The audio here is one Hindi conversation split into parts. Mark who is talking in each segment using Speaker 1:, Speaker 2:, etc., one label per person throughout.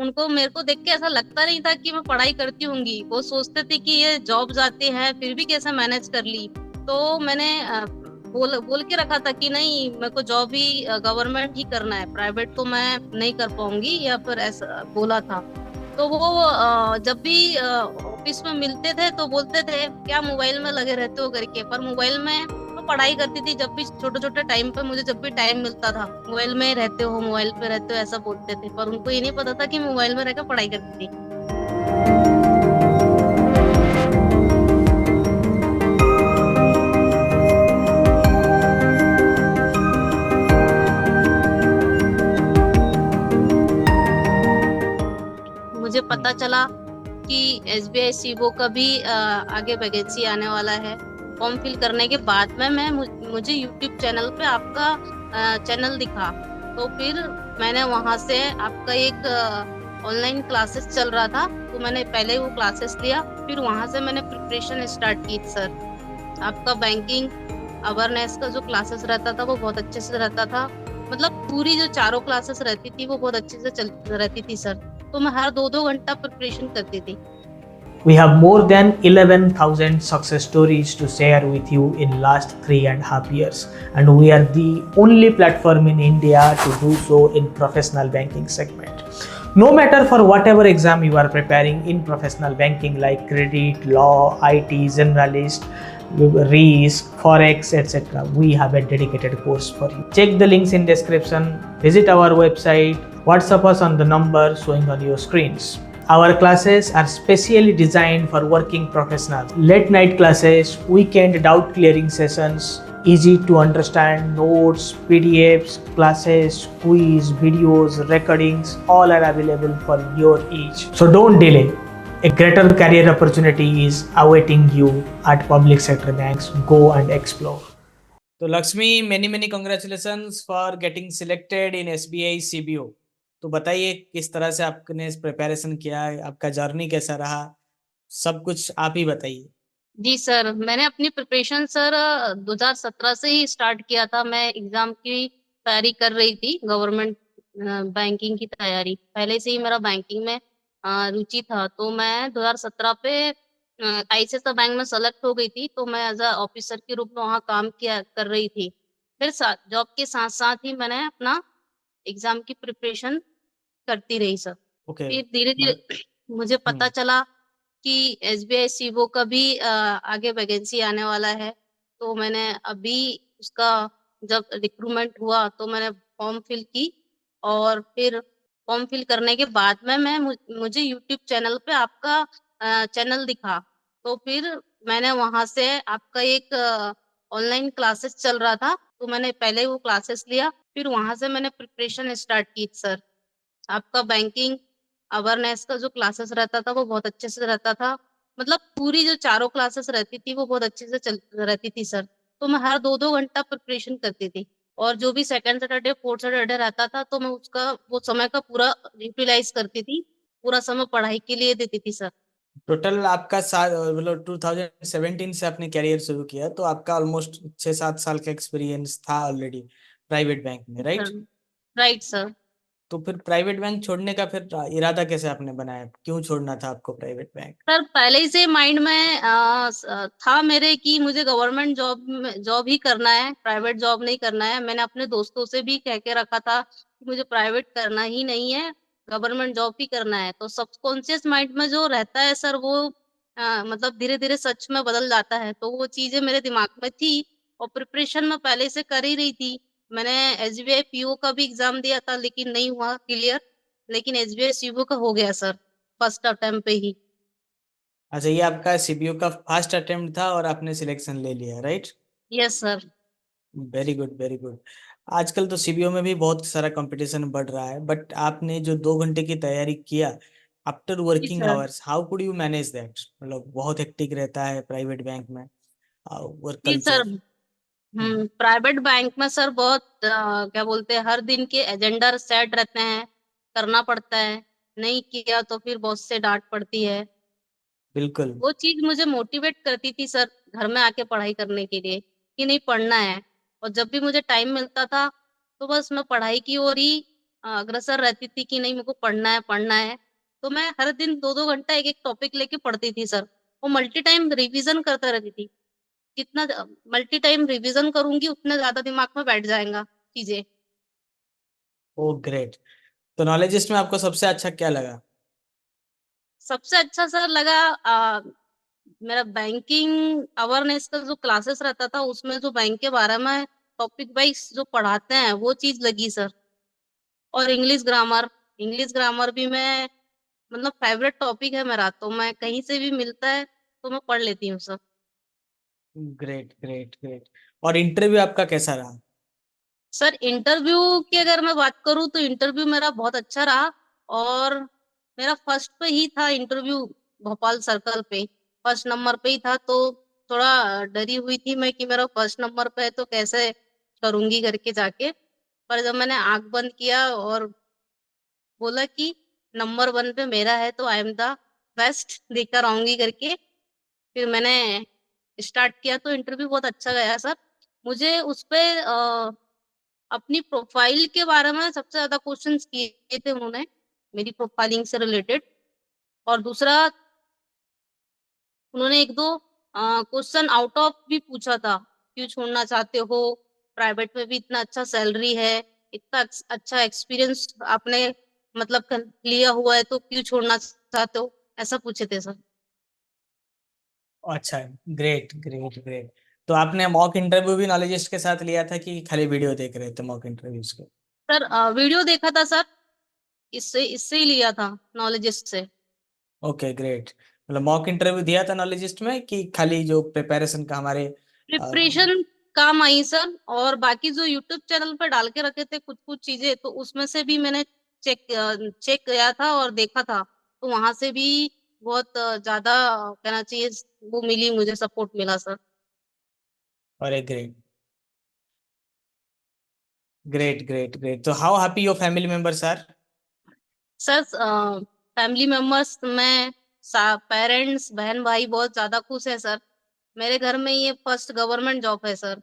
Speaker 1: उनको मेरे को देख के ऐसा लगता नहीं था कि मैं पढ़ाई करती होंगी। वो सोचते थे कि ये जॉब जाते हैं फिर भी कैसे मैनेज कर ली। तो मैंने बोल बोल के रखा था कि नहीं, मेरे को जॉब ही गवर्नमेंट ही करना है, प्राइवेट तो मैं नहीं कर पाऊंगी, या फिर ऐसा बोला था। तो वो जब भी ऑफिस में मिलते थे तो बोलते थे क्या मोबाइल में लगे रहते हो करके, पर मोबाइल में मैं पढ़ाई करती थी। जब भी छोटे छोटे टाइम पे मुझे जब भी टाइम मिलता था, मोबाइल में रहते हो, मोबाइल पे रहते हो, ऐसा बोलते थे, पर उनको ये नहीं पता था कि मोबाइल में रहकर पढ़ाई करती थी। मुझे पता
Speaker 2: हम्म।
Speaker 1: चला कि एसबीआई सीबो का भी आगे वैकेंसी आने वाला है। फॉर्म फिल करने के बाद में मुझे यूट्यूब चैनल पे आपका चैनल दिखा। तो फिर मैंने वहां से आपका एक ऑनलाइन क्लासेस चल रहा था, तो मैंने पहले वो क्लासेस लिया, फिर वहां से मैंने प्रिपरेशन स्टार्ट की सर। आपका बैंकिंग अवेयरनेस का जो क्लासेस रहता था वो बहुत अच्छे से रहता था। मतलब पूरी जो चारों क्लासेस रहती थी वो बहुत अच्छे से चल रहती थी सर। तो मैं हर 2-2 घंटा प्रिपरेशन करती थी।
Speaker 2: We have more than 11,000 success stories to share with you in last 3.5 years, and we are the only platform in India to do so in professional banking segment. No matter for whatever exam you are preparing in professional banking like credit, law, IT, generalist, risk, forex, etc., we have a dedicated course for you. Check the links in description, visit our website, WhatsApp us on the number showing on your screens. Our classes are specially designed for working professionals. Late night classes, weekend doubt clearing sessions, easy to understand notes, PDFs, classes, quiz, videos, recordings, all are available for your each. So don't delay. A greater career opportunity is awaiting you at public sector banks. Go and explore. तो Lakshmi, many many congratulations for getting selected in SBI CBO. तो बताइए किस तरह से आपने प्रिपरेशन किया, आपका जर्नी कैसा रहा, सब कुछ आप ही बताइए।
Speaker 1: जी सर, मैंने अपनी प्रिपरेशन सर 2017 से ही स्टार्ट किया था। मैं एग्जाम की तैयारी कर रही थी, गवर्नमेंट बैंकिंग की तैयारी। पहले से ही मेरा बैंकिंग में रुचि था। तो मैं 2017 पे आईसीआईसीआई बैंक में सेलेक्ट हो गई थी। तो मैं एज अ ऑफिसर के रूप में वहाँ काम किया कर रही थी। फिर साथ जॉब के साथ साथ ही मैंने अपना एग्जाम की प्रिपरेशन करती रही सर।
Speaker 2: ओके।
Speaker 1: फिर धीरे
Speaker 2: मतलब
Speaker 1: धीरे मुझे पता चला कि एसबीआई सीबो का भी आगे वैकेंसी आने वाला है। तो मैंने अभी उसका जब रिक्रूटमेंट हुआ तो मैंने फॉर्म फिल की। और फिर फॉर्म फिल करने के बाद में मुझे यूट्यूब चैनल पे आपका चैनल दिखा। तो फिर मैंने वहां से आपका एक ऑनलाइन क्लासेस चल रहा था, तो मैंने पहले वो क्लासेस लिया, फिर वहां से मैंने प्रिपरेशन स्टार्ट की सर। आपका बैंकिंग अवेयरनेस का जो क्लासेस रहता था वो बहुत अच्छे से रहता था। मतलब पूरी जो चारों क्लासेस रहती थी वो बहुत अच्छे से चल रहती थी सर। तो मैं हर 2-2 घंटा प्रिपरेशन करती थी। और जो भी सेकंड सैटरडे फोर्थ सैटरडे रहता था तो मैं उसका वो समय का पूरा यूटिलाइज करती थी। पूरा समय पढ़ाई के लिए देती थी सर।
Speaker 2: टोटल आपका साल, मतलब 2017 से आपने कैरियर शुरू किया, तो आपका ऑलमोस्ट 6-7 साल का एक्सपीरियंस था ऑलरेडी प्राइवेट बैंक में, राइट?
Speaker 1: Sir, right sir.
Speaker 2: तो फिर प्राइवेट बैंक छोड़ने का फिर इरादा कैसे आपने बनाया, क्यों छोड़ना था आपको प्राइवेट बैंक?
Speaker 1: सर पहले से माइंड में था मेरे कि मुझे गवर्नमेंट जॉब ही करना है, प्राइवेट जॉब नहीं करना है। मैंने अपने दोस्तों से भी कह के रखा था कि मुझे प्राइवेट करना ही नहीं है, गवर्नमेंट जॉब ही करना है। तो सबकॉन्शियस माइंड में जो रहता है सर वो मतलब धीरे धीरे सच में बदल जाता है। तो वो चीजें मेरे दिमाग में थी और प्रिपरेशन में पहले से कर ही रही थी। मैंने एसबीआई पीओ का भी एग्जाम दिया था लेकिन नहीं हुआ क्लियर। लेकिन एसबीआई सीओ का हो गया सर, फर्स्ट अटेम्प्ट पे ही।
Speaker 2: अच्छा, ये आपका सीबीओ का फर्स्ट अटेम्प्ट था और आपने सिलेक्शन ले लिया, right?
Speaker 1: Yes sir.
Speaker 2: Very good, very good. आजकल तो सीबीओ में भी बहुत सारा कंपटीशन बढ़ रहा है, बट आपने जो 2 घंटे की तैयारी किया आफ्टर
Speaker 1: जी
Speaker 2: working
Speaker 1: sir.
Speaker 2: Hours, how could you manage that? मतलब बहुत हेक्टिक रहता है प्राइवेट बैंक में वर्क
Speaker 1: जी sir.
Speaker 2: Culture. Hmm.
Speaker 1: Private bank में सर बहुत क्या बोलते हैं, हर दिन के एजेंडा सेट रहते हैं, करना पड़ता है। नहीं किया तो फिर बॉस से डांट पड़ती है।
Speaker 2: बिल्कुल।
Speaker 1: वो चीज मुझे मोटिवेट करती थी सर घर में आके पढ़ाई करने के लिए, कि नहीं पढ़ना है। और जब भी मुझे टाइम मिलता था तो बस मैं पढ़ाई की ओर ही अग्रसर रहती थी कि नहीं मेरे को पढ़ना है पढ़ना है। तो मैं हर दिन 2-2 घंटा एक-एक टॉपिक लेके पढ़ती थी सर। और मल्टी टाइम रिवीजन करते रहती थी। जितना मल्टी टाइम रिवीजन करूंगी उतना ज्यादा दिमाग में बैठ जाएगा चीजें।
Speaker 2: ओ ग्रेट। तो नॉलेजिस्ट में आपको सबसे अच्छा क्या लगा?
Speaker 1: सबसे अच्छा सर लगा मेरा बैंकिंग अवेयरनेस का जो क्लासेस रहता था उसमें जो बैंक के बारे में टॉपिक वाइज जो पढ़ाते हैं वो चीज लगी सर। और इंग्लिश ग्रामर भी मैं मतलब फेवरेट टॉपिक है मेरा, तो मैं कहीं से भी मिलता है तो मैं पढ़ लेती हूँ सर।
Speaker 2: Great great great. और इंटरव्यू आपका कैसा रहा?
Speaker 1: सर इंटरव्यू की अगर मैं बात करूँ तो इंटरव्यू मेरा बहुत अच्छा रहा। और मेरा फर्स्ट पे ही था इंटरव्यू, भोपाल सर्कल पे फर्स्ट नंबर पे ही था। तो थोड़ा डरी हुई थी मैं कि मेरा फर्स्ट नंबर पे है तो कैसे करूंगी करके जाके। पर जब मैंने आंख बंद किया और बोला कि नंबर 1 पे मेरा है तो आई एम द बेस्ट देकर आऊंगी करके, फिर मैंने स्टार्ट किया तो इंटरव्यू बहुत अच्छा गया सर। मुझे उस पे अपनी प्रोफाइल के बारे में सबसे ज्यादा क्वेश्चंस किए थे उन्होंने, मेरी प्रोफाइलिंग से रिलेटेड। और दूसरा उन्होंने एक दो क्वेश्चन आउट ऑफ भी पूछा था, क्यों छोड़ना चाहते हो, प्राइवेट में भी इतना अच्छा सैलरी है, इतना अच्छा एक्सपीरियंस आपने मतलब लिया हुआ है तो क्यों छोड़ना चाहते हो, ऐसा पूछे थे सर।
Speaker 2: अच्छा। Great great great. तो आपने मॉक इंटरव्यू भी नॉलेजिस्ट के साथ लिया था कि खाली वीडियो देख रहे थे मॉक इंटरव्यूज के?
Speaker 1: सर वीडियो देखा था सर, इससे इससे ही लिया था नॉलेजिस्ट से।
Speaker 2: Okay great. मतलब मॉक इंटरव्यू दिया था नॉलेजिस्ट में कि खाली जो प्रिपरेशन का हमारे अ,
Speaker 1: प्रिपरेशन काम आई सर, और बाकी जो यूट्यूब चैनल पर डाल के रखे थे कुछ कुछ चीजें तो उसमें से भी मैंने चेक चेक किया था और देखा था। तो वहां से भी बहुत ज्यादा कहना चाहिए वो मिली, मुझे सपोर्ट मिला सर।
Speaker 2: अरे ग्रेट ग्रेट ग्रेट ग्रेट। तो how happy your family members are?
Speaker 1: Sir family members में पेरेंट्स बहन भाई बहुत ज्यादा खुश है सर। मेरे घर में ये फर्स्ट गवर्नमेंट जॉब है सर।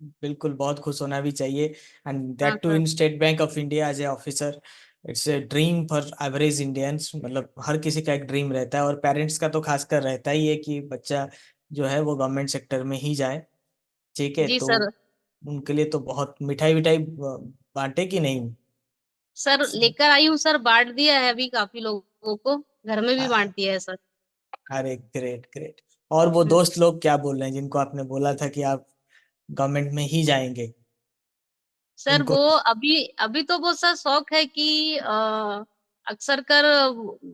Speaker 2: बिल्कुल, बहुत खुश होना भी चाहिए। एंड
Speaker 1: हाँ
Speaker 2: that too
Speaker 1: sir.
Speaker 2: In State Bank of India as a officer. It's a dream for average Indians, मतलब हर किसी का एक ड्रीम रहता है, और पेरेंट्स का तो खासकर रहता ही है कि बच्चा जो है वो गवर्नमेंट सेक्टर में ही जाए। ठीक है,
Speaker 1: जी
Speaker 2: तो
Speaker 1: सर।
Speaker 2: उनके लिए तो बहुत मिठाई विठाई बांटे कि नहीं?
Speaker 1: सर लेकर आई हूँ सर, बांट दिया है अभी काफी लोगों को, घर में भी
Speaker 2: आ,
Speaker 1: बांट दिया है सर।
Speaker 2: अरे ग्रेट ग्रेट। और वो
Speaker 1: हम्म।
Speaker 2: दोस्त लोग क्या बोल रहे हैं जिनको आपने बोला था कि आप गवर्नमेंट में ही जाएंगे?
Speaker 1: सर
Speaker 2: उनको
Speaker 1: वो अभी अभी तो वो सर शौक है कि अक्सर कर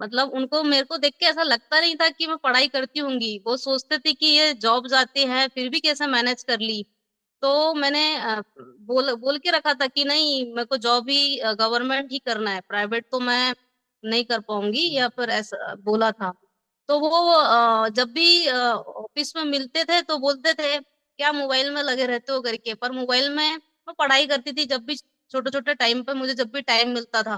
Speaker 1: मतलब उनको मेरे को देख के ऐसा लगता नहीं था कि मैं पढ़ाई करती होंगी, वो सोचते थे कि ये जॉब जाते हैं फिर भी कैसे मैनेज कर ली। तो मैंने बोल बोल के रखा था कि नहीं मेरे को जॉब ही गवर्नमेंट ही करना है, प्राइवेट तो मैं नहीं कर पाऊंगी, या फिर ऐसा बोला था। तो वो जब भी ऑफिस में मिलते थे तो बोलते थे क्या मोबाइल में लगे रहते हो करके, पर मोबाइल में मैं पढ़ाई करती थी जब भी छोटे छोटे टाइम पे, मुझे जब भी टाइम मिलता था।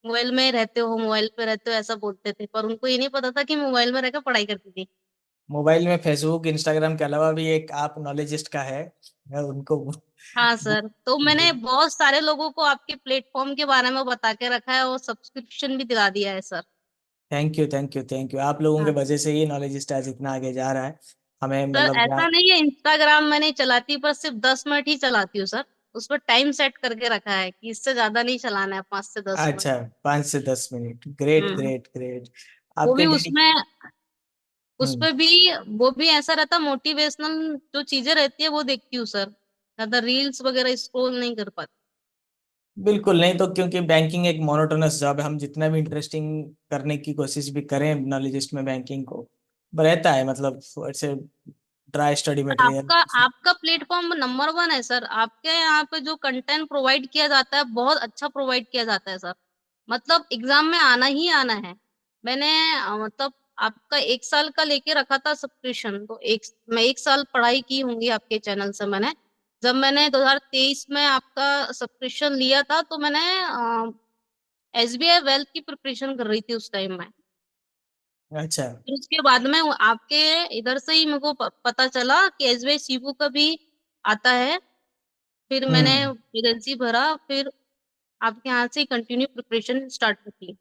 Speaker 1: मोबाइल में रहते हो, मोबाइल पे रहते हो ऐसा बोलते थे, पर उनको ये नहीं पता था कि मोबाइल में रहकर पढ़ाई करती थी।
Speaker 2: मोबाइल में फेसबुक इंस्टाग्राम के अलावा भी एक आप नॉलेजिस्ट का है, मैं उनको
Speaker 1: हाँ सर, तो मैंने बहुत सारे लोगों को आपके प्लेटफॉर्म के बारे में बता के रखा है और सब्सक्रिप्शन भी दिला दिया है sir.
Speaker 2: Thank you thank you thank you. आप लोगों के
Speaker 1: हाँ
Speaker 2: वजह से ही नॉलेजिस्ट आज इतना आगे जा रहा है। हमें
Speaker 1: सर,
Speaker 2: मतलब
Speaker 1: ऐसा नहीं है इंस्टाग्राम मैं नहीं चलाती, पर सिर्फ 10 मिनट ही चलाती हूँ सर। उस पर टाइम सेट करके रखा है कि इससे ज्यादा नहीं चलाना है, 5 से 10 मिनट।
Speaker 2: अच्छा, 5 से 10 मिनट। Great
Speaker 1: hmm.
Speaker 2: Great great.
Speaker 1: वो
Speaker 2: आपके
Speaker 1: भी
Speaker 2: डेली
Speaker 1: उसमें उस
Speaker 2: हम्म।
Speaker 1: पे भी वो भी ऐसा रहता, मोटिवेशनल जो चीजें रहती है वो देखती हूँ सर, ज्यादा रील्स वगैरह स्क्रॉल नहीं कर पाती।
Speaker 2: बिल्कुल नहीं, तो क्योंकि बैंकिंग एक मोनोटोनस जॉब है, हम जितना भी इंटरेस्टिंग करने की कोशिश भी करें नॉलेजिस्ट में बैंकिंग को, रहता है मतलब it's a dry study material.
Speaker 1: आपका आपका प्लेटफॉर्म नंबर 1 है सर, आपके यहाँ पे जो कंटेंट प्रोवाइड किया जाता है बहुत अच्छा प्रोवाइड किया जाता है सर। मतलब एग्जाम में आना ही आना है। मैंने मतलब आपका 1 साल का लेके रखा था सब्सक्रिप्शन, तो मैं 1 साल पढ़ाई की होंगी आपके चैनल से मैंने। जब मैंने 2023 में आपका सब्सक्रिप्शन लिया था तो मैंने एसबीआई वेल्थ की प्रिपरेशन कर रही थी उस टाइम में।
Speaker 2: अच्छा।
Speaker 1: फिर उसके बाद में आपके इधर से ही मेरे को पता चला कि एसबीआई सीबू का भी आता है। फिर मैंने
Speaker 2: हम्म।
Speaker 1: वैकेंसी भरा, फिर आपके यहाँ से कंटिन्यू प्रिपरेशन स्टार्ट करती है।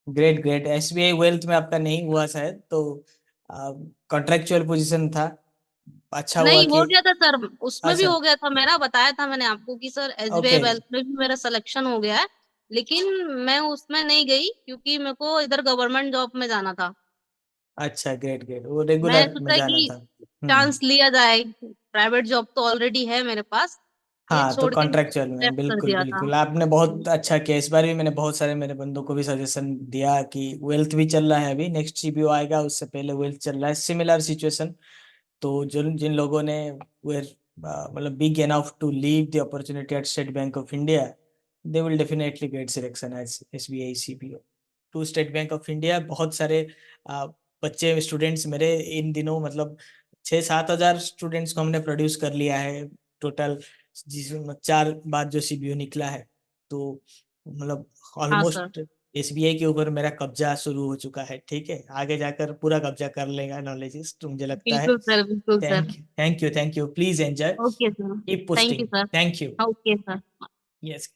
Speaker 2: Great great. एसबीआई वेल्थ में आपका नहीं हुआ शायद, तो कॉन्ट्रेक्चुअल पोजीशन था। अच्छा हुआ
Speaker 1: नहीं, हो
Speaker 2: कि
Speaker 1: गया था सर, उसमें भी
Speaker 2: अच्छा।
Speaker 1: हो गया था मेरा, बताया था मैंने आपको कि सर एसबीआई
Speaker 2: ओके।
Speaker 1: वेल्थ में भी मेरा सिलेक्शन हो गया है, लेकिन मैं उसमें नहीं गई क्योंकि मेरे को इधर गवर्नमेंट जॉब में जाना था।
Speaker 2: अच्छा ग्रेट ग्रेट, वो
Speaker 1: मैंने
Speaker 2: रेगुलर में
Speaker 1: सोचा
Speaker 2: जाना
Speaker 1: कि
Speaker 2: था।
Speaker 1: चांस लिया जाए, प्राइवेट जॉब तो ऑलरेडी है मेरे पास, ये
Speaker 2: हाँ, तो
Speaker 1: छोड़ के
Speaker 2: कॉन्ट्रेक्चुअल में
Speaker 1: left कर
Speaker 2: बिल्कुल
Speaker 1: दिया था।
Speaker 2: बिल्कुल आपने बहुत अच्छा किया। इस बार भी मैंने बहुत सारे मेरे बंदों को भी सजेशन दिया कि वेल्थ भी चल रहा है, अभी नेक्स्ट सीबीओ आएगा उससे पहले वेल्थ चल रहा है, सिमिलर सिचुएशन। तो जिन जिन लोगों ने वेर मतलब big enough to leave the opportunity at State Bank of India, they will definitely get selection as SBI CBO to State Bank of India. बहुत सारे अ, बच्चे स्टूडेंट्स मेरे इन दिनों मतलब 6-7 हज़ार स्टूडेंट्स को हमने प्रोड्यूस कर लिया है टोटल, जिसमें 4 बार जो सीबीओ निकला है। तो मतलब
Speaker 1: हाँ सर।
Speaker 2: ऑलमोस्ट एसबीआई के ऊपर मेरा कब्जा शुरू हो चुका है। ठीक है, आगे जाकर पूरा कब्जा कर लेगा नॉलेज, तो मुझे लगता है।
Speaker 1: बिल्कुल सर, बिल्कुल sir.
Speaker 2: Thank you thank you thank you, please enjoy,
Speaker 1: okay sir.
Speaker 2: Keep
Speaker 1: thank
Speaker 2: posting.
Speaker 1: You sir.
Speaker 2: Thank you.
Speaker 1: Okay sir.
Speaker 2: Yes.